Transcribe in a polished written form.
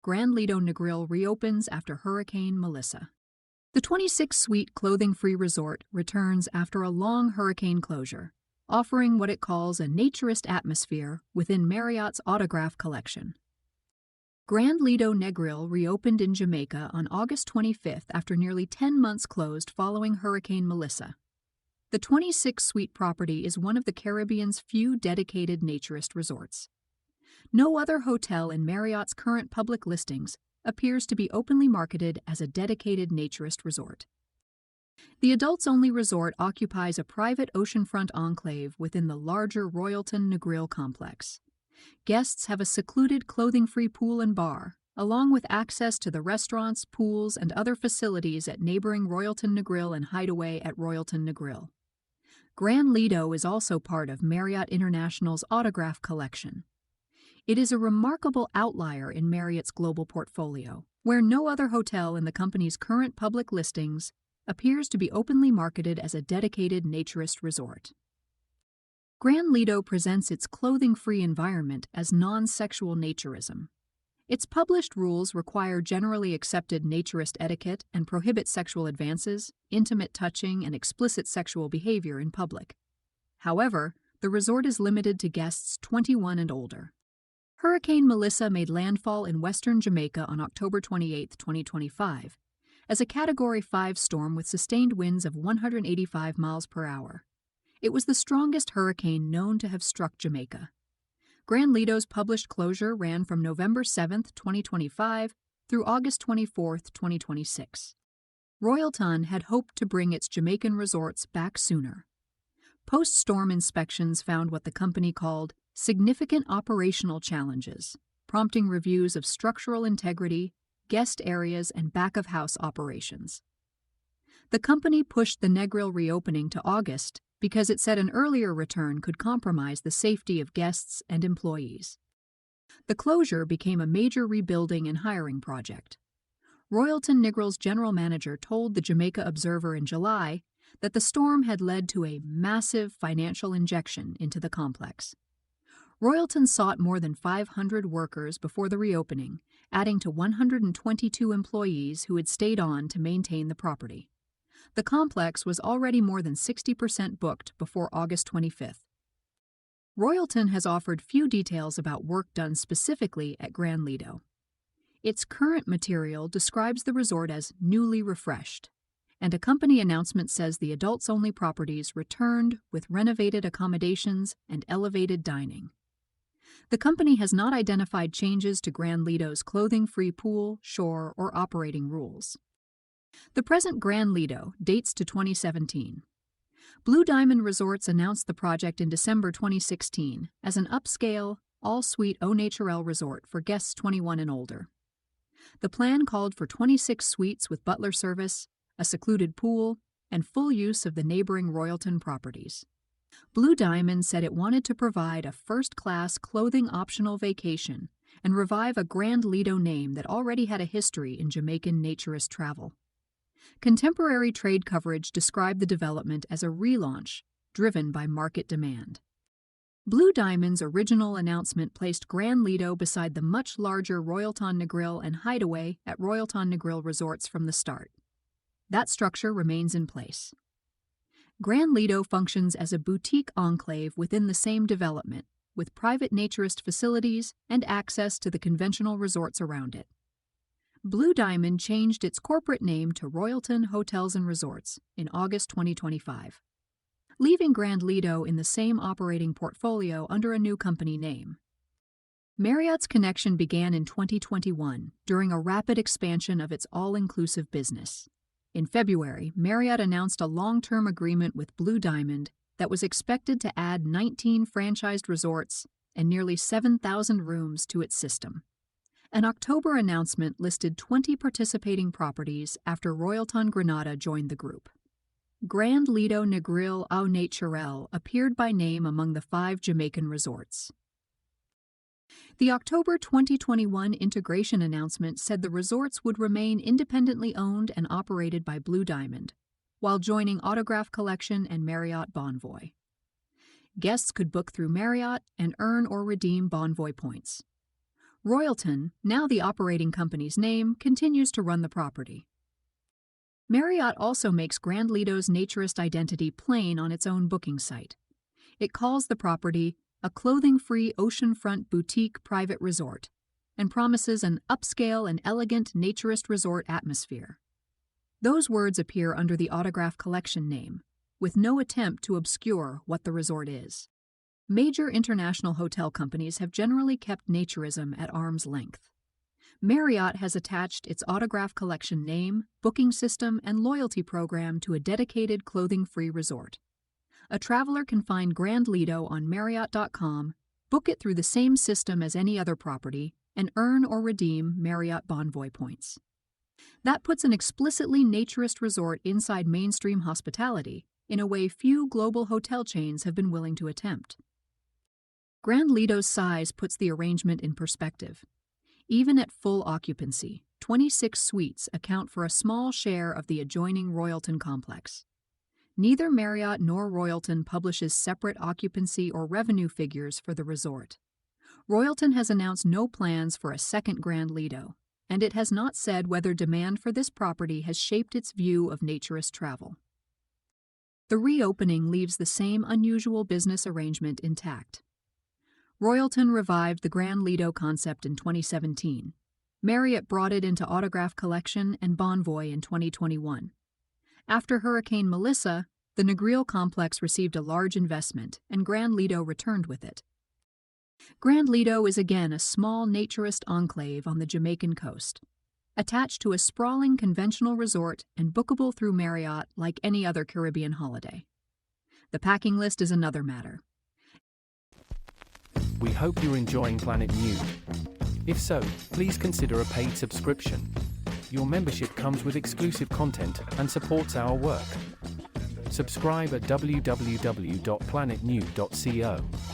Grand Lido Negril reopens after Hurricane Melissa. The 26-suite clothing-free resort returns after a long hurricane closure, offering what it calls a naturist atmosphere within Marriott's autograph collection. Grand Lido Negril reopened in Jamaica on August 25th after nearly 10 months closed following Hurricane Melissa. The 26-suite property is one of the Caribbean's few dedicated naturist resorts. No other hotel in Marriott's current public listings appears to be openly marketed as a dedicated naturist resort. The adults-only resort occupies a private oceanfront enclave within the larger Royalton Negril complex. Guests have a secluded clothing-free pool and bar, along with access to the restaurants, pools, and other facilities at neighboring Royalton Negril and Hideaway at Royalton Negril. Grand Lido is also part of Marriott International's autograph collection. It is a remarkable outlier in Marriott's global portfolio, where no other hotel in the company's current public listings appears to be openly marketed as a dedicated naturist resort. Grand Lido presents its clothing-free environment as non-sexual naturism. Its published rules require generally accepted naturist etiquette and prohibit sexual advances, intimate touching, and explicit sexual behavior in public. However, the resort is limited to guests 21 and older. Hurricane Melissa made landfall in western Jamaica on October 28, 2025, as a Category 5 storm with sustained winds of 185 miles per hour. It was the strongest hurricane known to have struck Jamaica. Grand Lido's published closure ran from November 7, 2025 through August 24, 2026. Royalton had hoped to bring its Jamaican resorts back sooner. Post-storm inspections found what the company called significant operational challenges, prompting reviews of structural integrity, guest areas, and back-of-house operations. The company pushed the Negril reopening to August because it said an earlier return could compromise the safety of guests and employees. The closure became a major rebuilding and hiring project. Royalton Negril's general manager told the Jamaica Observer in July that the storm had led to a massive financial injection into the complex. Royalton sought more than 500 workers before the reopening, adding to 122 employees who had stayed on to maintain the property. The complex was already more than 60% booked before August 25th. Royalton has offered few details about work done specifically at Grand Lido. Its current material describes the resort as newly refreshed, and a company announcement says the adults-only properties returned with renovated accommodations and elevated dining. The company has not identified changes to Grand Lido's clothing-free pool, shore, or operating rules. The present Grand Lido dates to 2017. Blue Diamond Resorts announced the project in December 2016 as an upscale, all-suite au naturel resort for guests 21 and older. The plan called for 26 suites with butler service, a secluded pool, and full use of the neighboring Royalton properties. Blue Diamond said it wanted to provide a first-class clothing-optional vacation and revive a Grand Lido name that already had a history in Jamaican naturist travel. Contemporary trade coverage described the development as a relaunch driven by market demand. Blue Diamond's original announcement placed Grand Lido beside the much larger Royalton Negril and Hideaway at Royalton Negril resorts from the start. That structure remains in place. Grand Lido functions as a boutique enclave within the same development, with private naturist facilities and access to the conventional resorts around it. Blue Diamond changed its corporate name to Royalton Hotels and Resorts in August 2025, leaving Grand Lido in the same operating portfolio under a new company name. Marriott's connection began in 2021 during a rapid expansion of its all-inclusive business. In February, Marriott announced a long-term agreement with Blue Diamond that was expected to add 19 franchised resorts and nearly 7,000 rooms to its system. An October announcement listed 20 participating properties after Royalton Granada joined the group. Grand Lido Negril au Naturel appeared by name among the 5 Jamaican resorts. The October 2021 integration announcement said the resorts would remain independently owned and operated by Blue Diamond, while joining Autograph Collection and Marriott Bonvoy. Guests could book through Marriott and earn or redeem Bonvoy points. Royalton, now the operating company's name, continues to run the property. Marriott also makes Grand Lido's naturist identity plain on its own booking site. It calls the property a clothing-free oceanfront boutique private resort and promises an upscale and elegant naturist resort atmosphere. Those words appear under the Autograph Collection name, with no attempt to obscure what the resort is. Major international hotel companies have generally kept naturism at arm's length. Marriott has attached its Autograph Collection name, booking system, and loyalty program to a dedicated clothing-free resort. A traveler can find Grand Lido on Marriott.com, book it through the same system as any other property, and earn or redeem Marriott Bonvoy points. That puts an explicitly naturist resort inside mainstream hospitality in a way few global hotel chains have been willing to attempt. Grand Lido's size puts the arrangement in perspective. Even at full occupancy, 26 suites account for a small share of the adjoining Royalton complex. Neither Marriott nor Royalton publishes separate occupancy or revenue figures for the resort. Royalton has announced no plans for a second Grand Lido, and it has not said whether demand for this property has shaped its view of naturist travel. The reopening leaves the same unusual business arrangement intact. Royalton revived the Grand Lido concept in 2017. Marriott brought it into Autograph Collection and Bonvoy in 2021. After Hurricane Melissa, the Negril complex received a large investment, and Grand Lido returned with it. Grand Lido is again a small naturist enclave on the Jamaican coast, attached to a sprawling conventional resort and bookable through Marriott like any other Caribbean holiday. The packing list is another matter. We hope you're enjoying Planet Nude. If so, please consider a paid subscription. Your membership comes with exclusive content and supports our work. Subscribe at www.planetnude.co.